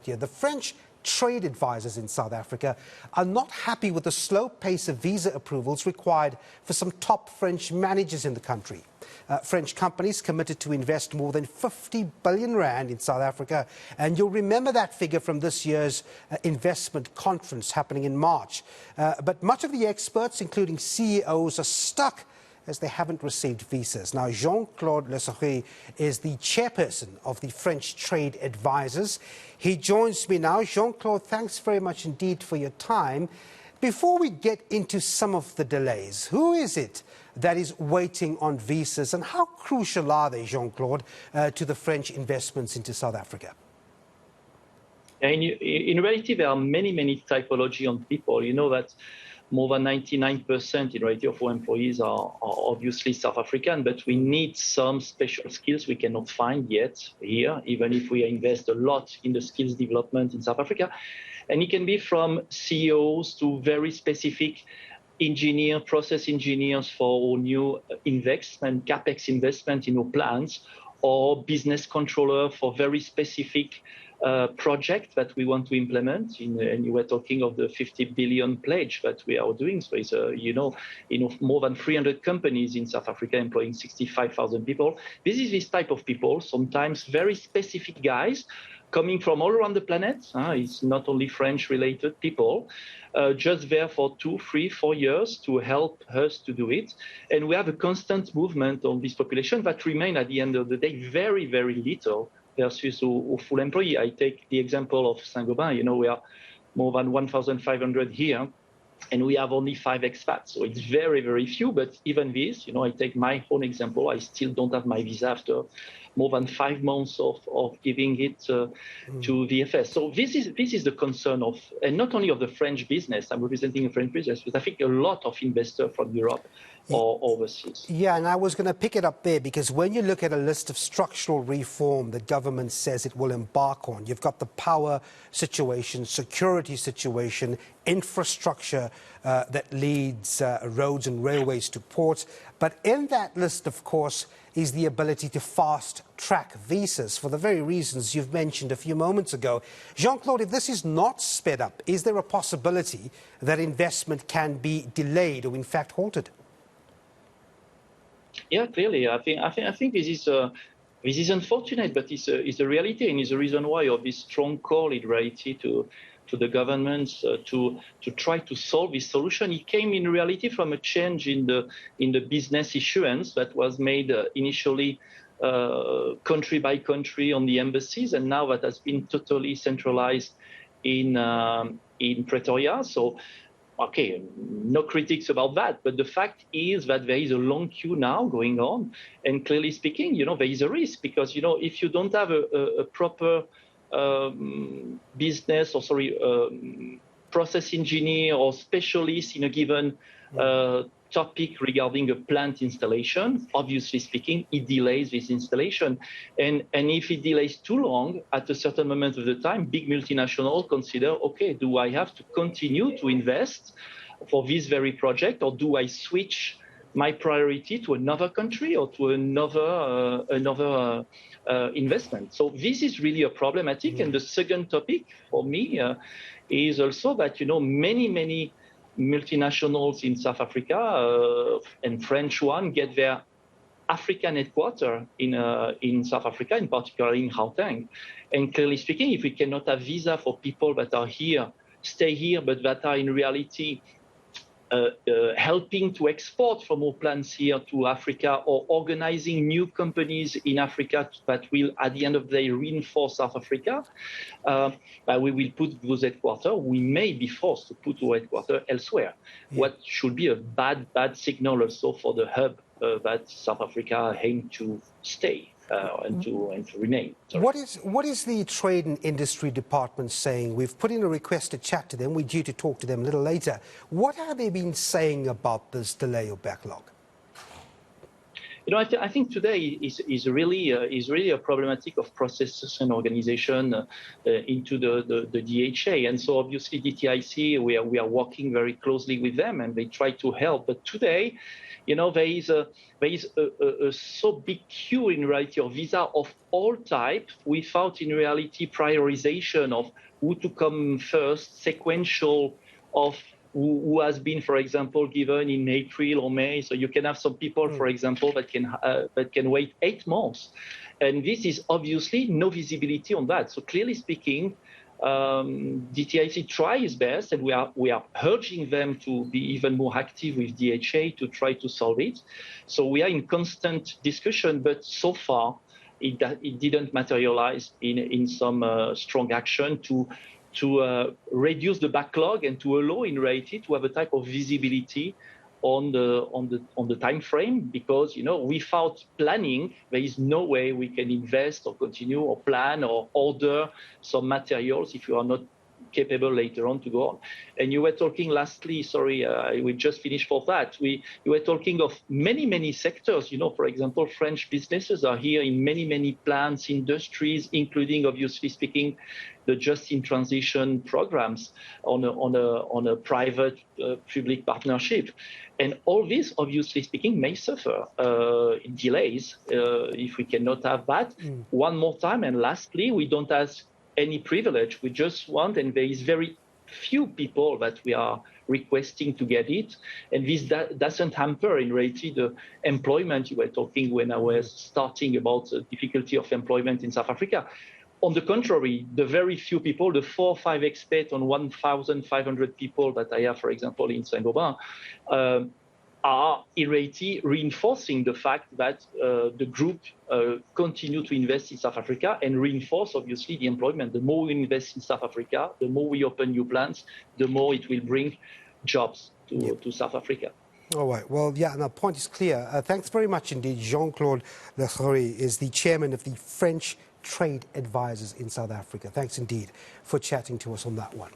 here. The French trade advisors in South Africa are not happy with the slow pace of visa approvals required for some top French managers in the country. French companies committed to invest more than 50 billion rand in South Africa, and you'll remember that figure from this year's investment conference happening in March. But much of the experts, including CEOs, are stuck as they haven't received visas. Now, Claude Lasserre is the chairperson of the French Trade Advisors. He joins me now. Jean-Claude, thanks very much indeed for your time. Before we get into some of the delays, who is it that is waiting on visas, and how crucial are they, Jean-Claude, to the French investments into South Africa? In reality, there are many typology on people. You know that more than 99% in reality of our employees are obviously South African, but we need some special skills we cannot find yet here, even if we invest a lot in the skills development in South Africa. And it can be from CEOs to very specific process engineers for our new investment, CapEx investment in our plants, or business controller for very specific project that we want to implement. And you were talking of the 50 billion pledge that we are doing. So it's, more than 300 companies in South Africa employing 65,000 people. This is this type of people, sometimes very specific guys coming from all around the planet. It's not only French-related people, just there for 2, 3, 4 years to help us to do it. And we have a constant movement on this population that remain at the end of the day very little versus a full employee. I take the example of Saint-Gobain. We are more than 1,500 here, and we have only 5 expats. So it's very few, but even this, I take my own example, I still don't have my visa after more than 5 months of giving it to VFS. So this is the concern of, and not only of the French business, I'm representing a French business, but I think a lot of investors from Europe or overseas. Yeah, and I was going to pick it up there, because when you look at a list of structural reform the government says it will embark on, you've got the power situation, security situation, infrastructure that leads roads and railways to ports. But in that list, of course, is the ability to fast-track visas for the very reasons you've mentioned a few moments ago. Jean-Claude, if this is not sped up, is there a possibility that investment can be delayed or in fact halted? Yeah, clearly. I think this is unfortunate, but it's a reality, and it's a reason why of this strong call in reality to the governments to try to solve this solution. It came in reality from a change in the business issuance that was made initially country by country on the embassies, and now that has been totally centralized in Pretoria. So, okay, no critics about that, but the fact is that there is a long queue now going on, and clearly speaking, there is a risk, because if you don't have a proper process engineer or specialist in a given topic regarding a plant installation, obviously speaking, it delays this installation. And if it delays too long, at a certain moment of the time, big multinationals consider, okay, do I have to continue to invest for this very project, or do I switch my priority to another country or to another investment? So this is really a problematic. And the second topic for me is also that, many multinationals in South Africa and French one get their African headquarters in South Africa, in particular in Gauteng. And clearly speaking, if we cannot have visa for people that are here, stay here, but that are in reality helping to export from our plants here to Africa, or organizing new companies in Africa that will, at the end of the day, reinforce South Africa, we will put those headquarters. We may be forced to put our headquarters elsewhere. Yeah. What should be a bad signal also for the hub that South Africa aims to stay. And to remain. Sorry. What is the Trade and Industry Department saying? We've put in a request to chat to them. We're due to talk to them a little later. What have they been saying about this delay or backlog? You know, I think today is really a problematic of processes and organization into the DHA, and so obviously DTIC we are working very closely with them, and they try to help. But today, you know, there is a so big queue in reality of visa of all type without in reality prioritization of who to come first, sequential of who has been, for example, given in April or May. So you can have some people, for example, that can wait 8 months, and this is obviously no visibility on that. So clearly speaking, DTIC try its best, and we are urging them to be even more active with DHA to try to solve it. So we are in constant discussion, but so far it didn't materialize in some strong action to reduce the backlog and to allow in reality to have a type of visibility on the time frame, because you know without planning there is no way we can invest or continue or plan or order some materials if you are not capable later on to go on. And you were talking lastly, sorry, we just finished for that. You were talking of many sectors. You know, for example, French businesses are here in many plants, industries, including obviously speaking the just in transition programs on a private public partnership. And all this, obviously speaking, may suffer delays if we cannot have that. One more time, and lastly, we don't ask any privilege. We just want, and there is very few people that we are requesting to get it, and this doesn't hamper in reality the employment you were talking when I was starting about the difficulty of employment in South Africa. On the contrary, the very few people, the 4 or 5 expats on 1,500 people that I have, for example, in Saint-Gobain, are in reality reinforcing the fact that the group continue to invest in South Africa and reinforce obviously the employment. The more we invest in South Africa, the more we open new plants, the more it will bring jobs to South Africa. All right. Well, yeah, the point is clear. Thanks very much indeed. Jean-Claude Lasserre is the chairman of the French Trade Advisors in South Africa. Thanks indeed for chatting to us on that one.